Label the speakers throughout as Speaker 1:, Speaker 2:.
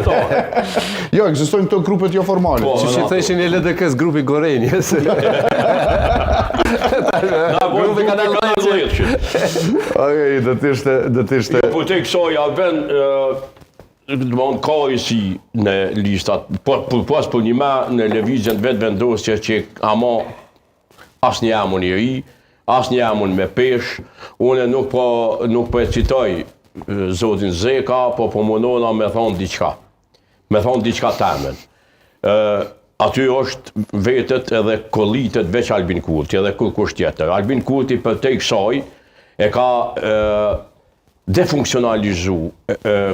Speaker 1: zyrtare.
Speaker 2: Jo, ekzistojnë këto grupet jo formale.
Speaker 3: Që theshin e LDK-s grupi Gorenjes.
Speaker 1: Grupi kanal 10.
Speaker 2: Okej, do të ishte.
Speaker 1: Po te kësaj avën dëmon kohë si në listat, pas për një ma në lëvizjen vetë vendosje që ama asë një amun i ri, asë një amun me pesh, une nuk po e citoj zotin Zeka, po munona me thonë diqka temen. Aty është vetët edhe kollitet veç Albin Kurti, edhe kush tjetër. Albin Kurti për te kësaj e ka defunksionalizu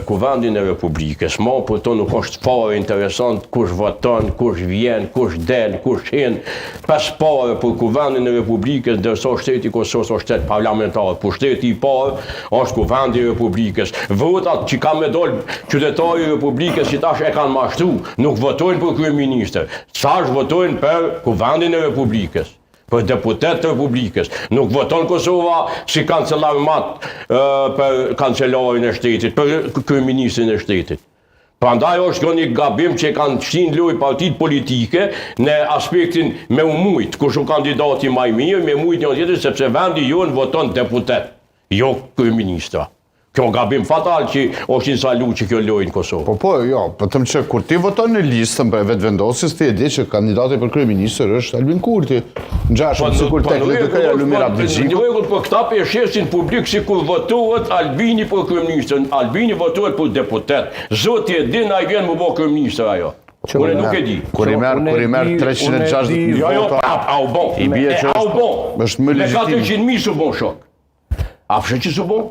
Speaker 1: Kuvendin e Republikës, ma për to nuk është fare interesant kush voton, kush vjen, kush del, kush hen, pas pare për Kuvendin e Republikës, dërso shteti Kosovës është shtet parlamentar, për shteti i parë është Kuvendi i Republikës. Votat që ka me dollë qytetari i Republikës që tash e kanë mashtru, nuk votojnë për kryeministër, tash votojnë për Kuvendin e Republikës, për deputet të Republikës. Nuk voton Kosova si kancelar mat për kancelarin e shtetit, për kryeministrin e shtetit. Prandaj është një gabim që kanë shtin loj partit politike në aspektin me umujt, kush u kandidati maj mirë, me umujt një tjetër, sepse vendi jonë voton deputet, jo kryeministra. Kjo gabim fatal që është instalu që kjo lojë në Kosovë.
Speaker 2: Po, jo, pëtëm që kur ti voton në listën për vetë vendosis, ti e di që kandidati për kryeministër është Albin Kurti. Në gjashëm, si kur tek LDK-ja Lumira Abdixhiku.
Speaker 1: Në regull, për këta për shesin publik si kur votohet Albini për kryeministër, Albini votohet për deputet. Zoti e din a i vjen më bo kryeministër ajo. Unë nuk e di.
Speaker 2: Kur i merë 360 vota,
Speaker 1: au bon.
Speaker 2: I bie që është më legjitim.
Speaker 1: Me 400.000 su bon shok. A fshë që su bon?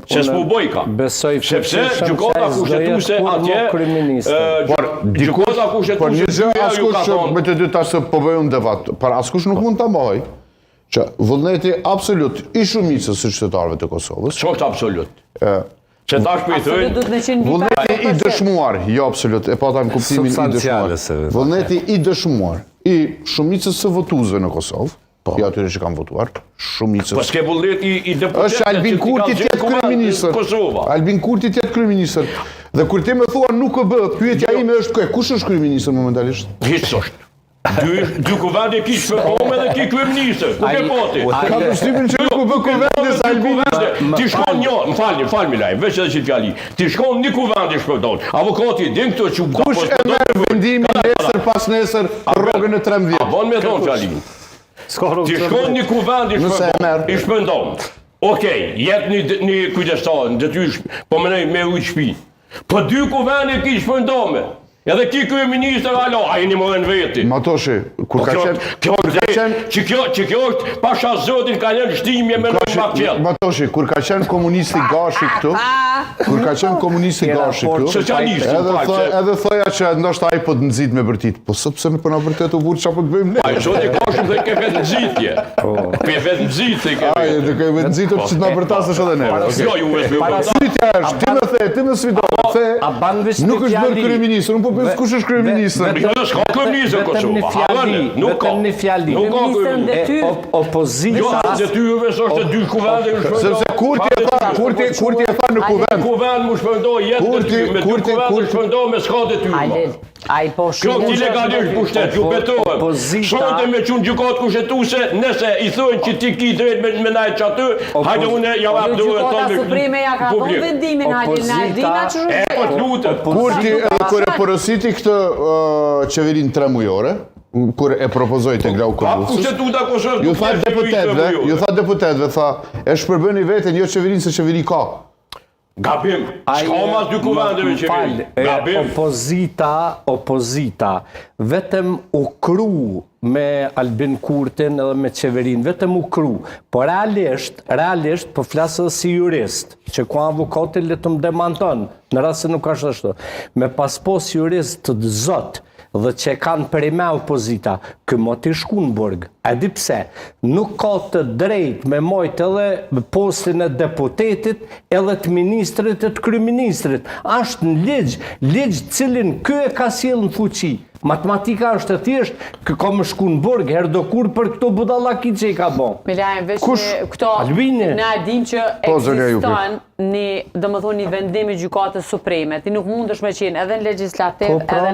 Speaker 1: Se s'pu boj ka. Sepse gjukota kushtetuse atje, gjukota kushtetuse
Speaker 2: me të dy tash se po bëjmë debat, par askush nuk mund të mbahoj që vullneti absolut i shumicës së qytetarëve të Kosovës.
Speaker 1: Qështë absolut? Që tash për i thëjnë...
Speaker 2: Vullneti i dëshmuar, jo absolut, e pata në kuptimin i dëshmuar. Vullneti i dëshmuar i shumicës së votuesve në Kosovë, jo atyre që kanë votuar, shumicës.
Speaker 1: Po s'ke vullneti i deputetet
Speaker 2: është Albin Kurti tjetë kryeministër. Albin Kurti tjetë kryeministër. Dhe kur ti më thua nuk e bë, pyetja ime është kush është kryeministër momentalisht?
Speaker 1: Hiç është. Dy kuvende kish përpome dhe ki kryeministër. Ku ke poti?
Speaker 2: Ka përshtypjen që nuk u bë kuvendës Albin.
Speaker 1: Ti shkon një, më falmi laj, veç edhe që fjali. Ti shkon një kuvende shpërdon. Avokati din këto që
Speaker 2: kush e merr vendimin nesër pas nesër rrogën e 13.
Speaker 1: A von me thon fjalin. Ti shkon një kuvend i shpëndon. Okej, jetë një kujdestar, në detyr, po mënej me ujtë shpi. Po dy kuvende ki shpëndome. Edhe ki kryeministër alo, a jeni më dhe në veti.
Speaker 2: Matoshi, kur ka qenë...
Speaker 1: Që kjo është pasha zotin ka njën shtimje me nëjë makqel.
Speaker 2: Matoshi, kur ka qenë komunisti Gashi këtu, edhe thoja që ndoshta ai po të nëzit me vërtit. Po sëpse me përna vërtet u burë që apo të bëjmë ne?
Speaker 1: A i zoti Gashi dhe ke vetë nëzitje. Ke vetë nëzitje ke vetë.
Speaker 2: A, dhe ke vetë nëzitur që të nga vërtasësh edhe neve.
Speaker 1: Jo, ju vetë me
Speaker 2: Parasitja është, ti me svidon, nuk është bërë kryeministër, unë po përës kush është kryeministër.
Speaker 1: Jo, s'ka kryeministër Kosovë. Nuk ka. Nuk ka kryeministër.
Speaker 4: Opozita...
Speaker 1: Jo, detyrëve s'është dy kuvende më shpëndoj.
Speaker 2: Sepse Kurti e tha në kuvend.
Speaker 1: Kuvend më shpëndoj, jetë detyrë. Me dy kuvend më shpëndoj me s'ka detyrë. Kjo ilegalisht pushtet, ju betohem. Shonte me qunë gjykatë kushtetuese, nëse i thonë që ti ki drejt me najtë që aty, hajde une ja vapë duhe
Speaker 5: Gjykata Supreme ja ka thonë vendimin, hajde në Aldina që shumë.
Speaker 1: E, po të lutët.
Speaker 2: Kurti edhe kër e porositi këtë qeverin 3 mujore, kur e propozoi te Glau Kosovës. Ju tha deputetëve, tha, e shpërbëni veten, jo qeverinë se qeveri ka.
Speaker 1: Gabim, s'ka mas dy kuvendeve qeveri. Gabim.
Speaker 4: Opozita, vetëm u kru me Albin Kurtin edhe me qeverin, vetëm u kru. Po realisht, po flasë si jurist, që ku avokati le të më demanton, në rrasë se nuk është ashtu. Me paspos jurist të zot, dhe që kanë përime opozita, këmo t'i shku në burg. A di pse, nuk ka të drejt me mojt edhe postin e deputetit edhe të ministrit e të kryeministrit. Ashtë në ligj cilin kë e ka sjellë në fuqi. Matematika është e thjesht, ka më shku në burg, herë do kur për këto budallaki që i ka bon.
Speaker 5: Milajnë, veç këto,
Speaker 4: Albine?
Speaker 5: na e dim që ekziston një vendim i gjykatës supreme. Ti nuk mund është me qenë edhe në legislativ, edhe